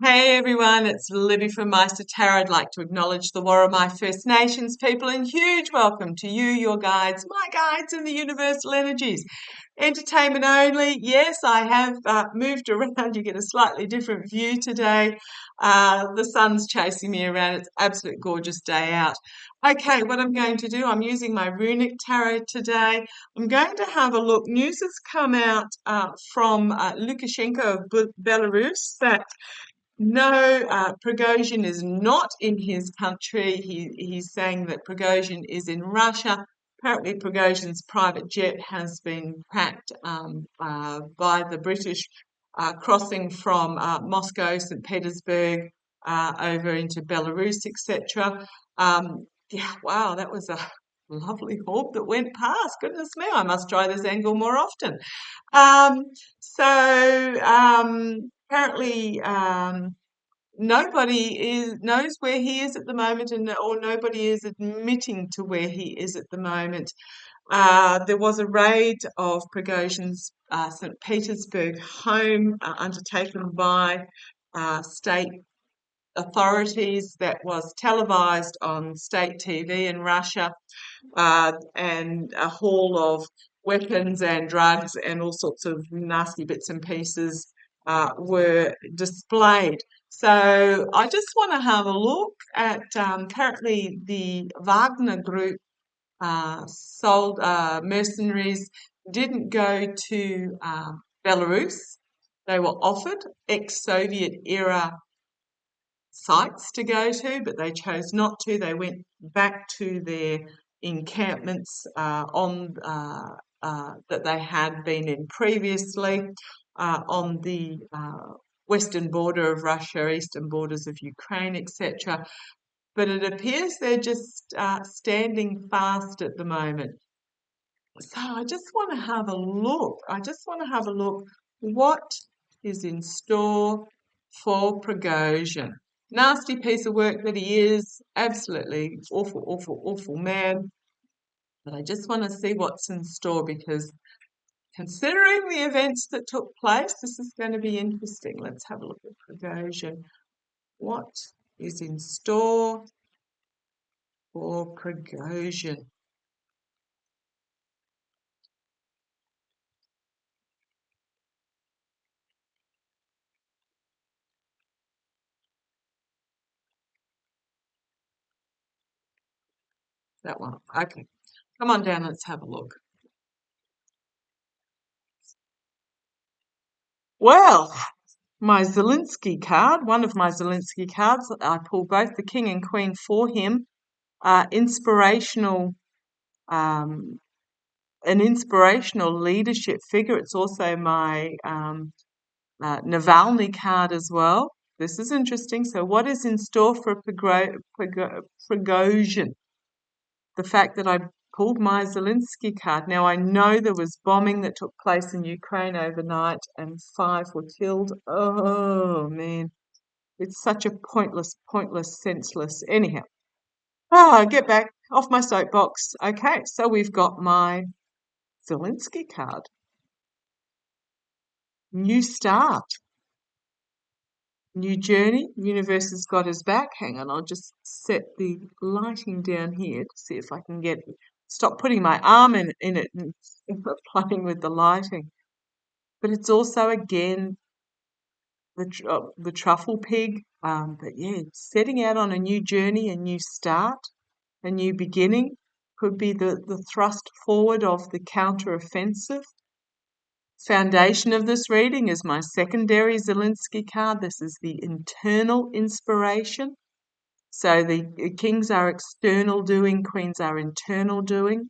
Hey everyone, it's Libby from Meister Tarot. I'd like to acknowledge the Worimi First Nations people and huge welcome to you, your guides, my guides in the universal energies. Entertainment only. Yes, I have moved around. You get a slightly different view today. The sun's chasing me around. It's absolute gorgeous day out. Okay, what I'm going to do, I'm using my runic tarot today. I'm going to have a look. News has come out from Lukashenko of Belarus that no, Prigozhin is not in his country. He's saying that Prigozhin is in Russia. Apparently, Prigozhin's private jet has been cracked by the British crossing from Moscow, St. Petersburg, over into Belarus, etc. Yeah, wow, that was a lovely hawk that went past. Goodness me, I must try this angle more often. Um, apparently, nobody knows where he is at the moment, or nobody is admitting to where he is at the moment. There was a raid of Prigozhin's St. Petersburg home undertaken by state authorities that was televised on state TV in Russia, and a haul of weapons and drugs and all sorts of nasty bits and pieces were displayed. So I just want to have a look at currently the Wagner Group sold mercenaries didn't go to Belarus. They were offered ex-Soviet era sites to go to, but they chose not to. They went back to their encampments that they had been in previously on the western border of Russia, eastern borders of Ukraine, etc. But it appears they're just standing fast at the moment. So I just want to have a look. I just want to have a look. What is in store for Prigozhin? Nasty piece of work that he is. Absolutely awful, awful, awful man. But I just want to see what's in store because considering the events that took place, this is going to be interesting. Let's have a look at Prigozhin. What is in store for Prigozhin? That one. Okay. Come on down, let's have a look. Well, my Zelensky card, one of my Zelensky cards, I pulled both the King and Queen for him. Inspirational, um, an inspirational leadership figure. It's also my Navalny card as well. This is interesting. So, what is in store for Prigozhin? The fact that I pulled my Zelensky card. Now, I know there was bombing that took place in Ukraine overnight and 5 were killed. Oh, man. It's such a pointless, senseless. Anyhow, get back off my soapbox. Okay, so we've got my Zelensky card. New start, new journey. Universe has got his back. Hang on, I'll just set the lighting down here to see if I can stop putting my arm in it and playing with the lighting. But it's also again the truffle pig. But yeah, setting out on a new journey, a new start, a new beginning could be the thrust forward of the counter-offensive. Foundation of this reading is my secondary Zelensky card. This is the internal inspiration. So the kings are external doing, queens are internal doing.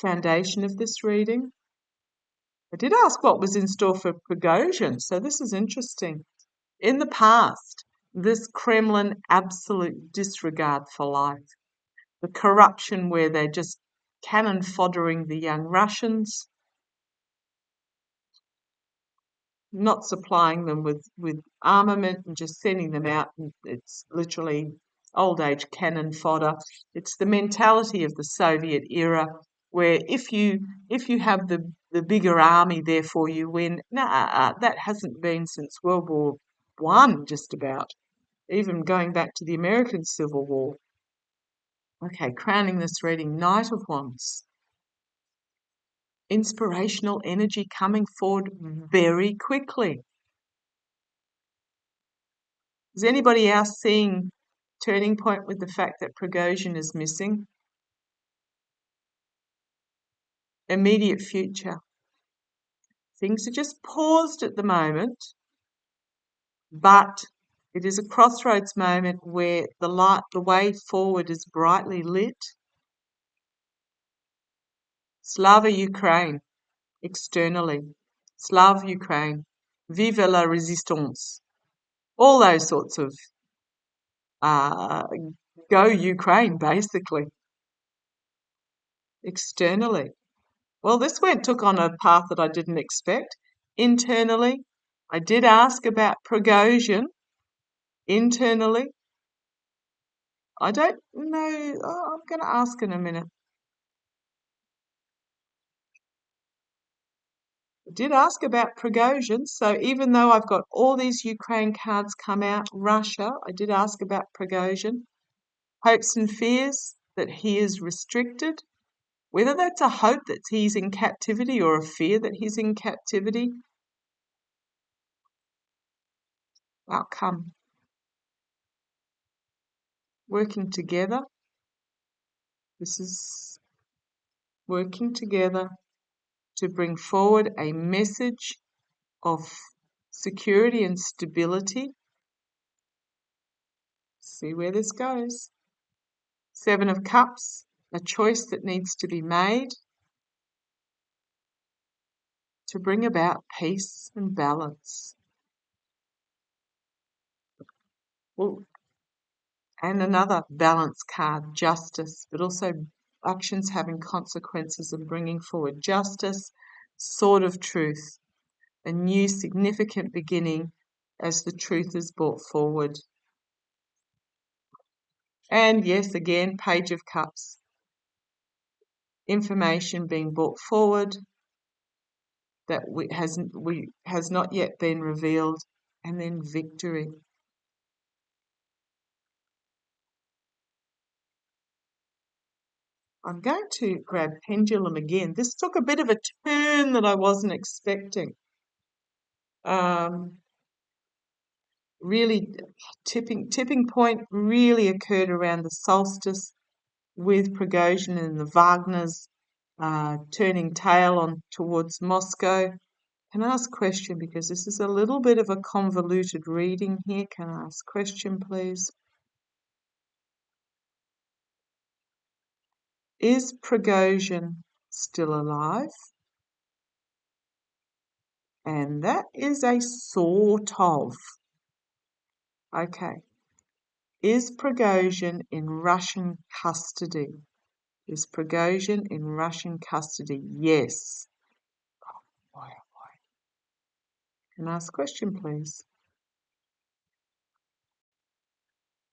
Foundation of this reading. I did ask what was in store for Prigozhin, so this is interesting. In the past, this Kremlin absolute disregard for life, the corruption where they're just cannon foddering the young Russians, not supplying them with armament and just sending them out. And it's literally old age cannon fodder. It's the mentality of the Soviet era where if you have the bigger army, therefore you win. Nah, that hasn't been since World War. won just about, even going back to the American Civil War. Okay, crowning this reading, Knight of Wands. Inspirational energy coming forward very quickly. Is anybody else seeing turning point with the fact that Prigozhin is missing? Immediate future. Things are just paused at the moment, but it is a crossroads moment where the way forward is brightly lit. Slava Ukraine, externally. Slava Ukraine. Vive la résistance. All those sorts of go Ukraine, basically. Externally. Well, this took on a path that I didn't expect. Internally, I did ask about Prigozhin. Internally, I don't know. Oh, I'm going to ask in a minute. I did ask about Prigozhin, so even though I've got all these Ukraine cards come out, Russia, I did ask about Prigozhin. Hopes and fears that he is restricted. Whether that's a hope that he's in captivity or a fear that he's in captivity. Outcome. Working together. This is working together to bring forward a message of security and stability. See where this goes. Seven of Cups, a choice that needs to be made to bring about peace and balance. Well, and another balance card, justice, but also actions having consequences and bringing forward justice, sword of truth, a new significant beginning as the truth is brought forward. And yes, again, Page of Cups, information being brought forward that has not yet been revealed, and then victory. I'm going to grab Pendulum again. This took a bit of a turn that I wasn't expecting. Really, tipping point really occurred around the solstice with Prigozhin and the Wagners turning tail on towards Moscow. Can I ask a question, because this is a little bit of a convoluted reading here. Can I ask a question, please? Is Prigozhin still alive? And that is a sort of. Okay. Is Prigozhin in Russian custody? Is Prigozhin in Russian custody? Yes. Oh boy. Can I ask a question, please?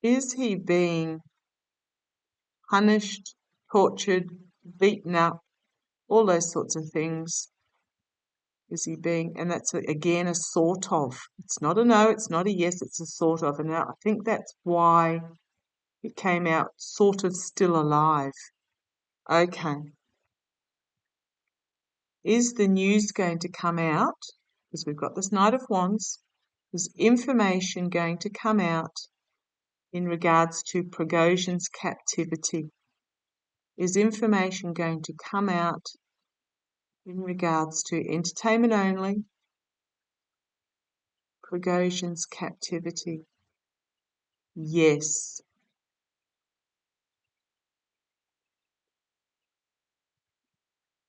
Is he being punished, tortured, beaten up, all those sorts of things? Is he being, and that's again a sort of. It's not a no, it's not a yes, it's a sort of. And now I think that's why it came out sort of still alive. Okay. Is the news going to come out? Because we've got this Knight of Wands. Is information going to come out in regards to Prigozhin's captivity? Is information going to come out in regards to entertainment only, Prigozhin's captivity? Yes.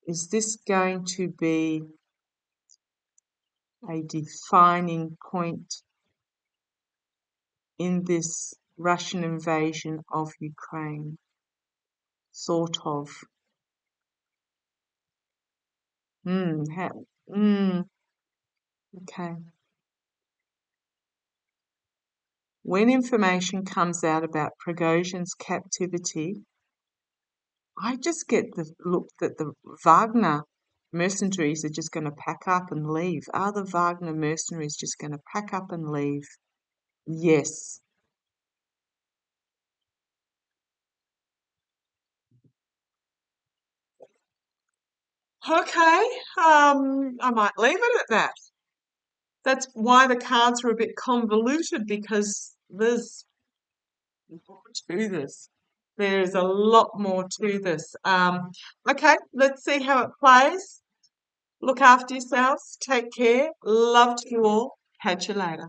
Is this going to be a defining point in this Russian invasion of Ukraine? Sort of. Okay. When information comes out about Prigozhin's captivity, I just get the look that the Wagner mercenaries are just going to pack up and leave? Are the Wagner mercenaries just going to pack up and leave? Yes. Okay, I might leave it at that. That's why the cards are a bit convoluted because there's more to this. There's a lot more to this. Okay, let's see how it plays. Look after yourselves. Take care. Love to you all. Catch you later.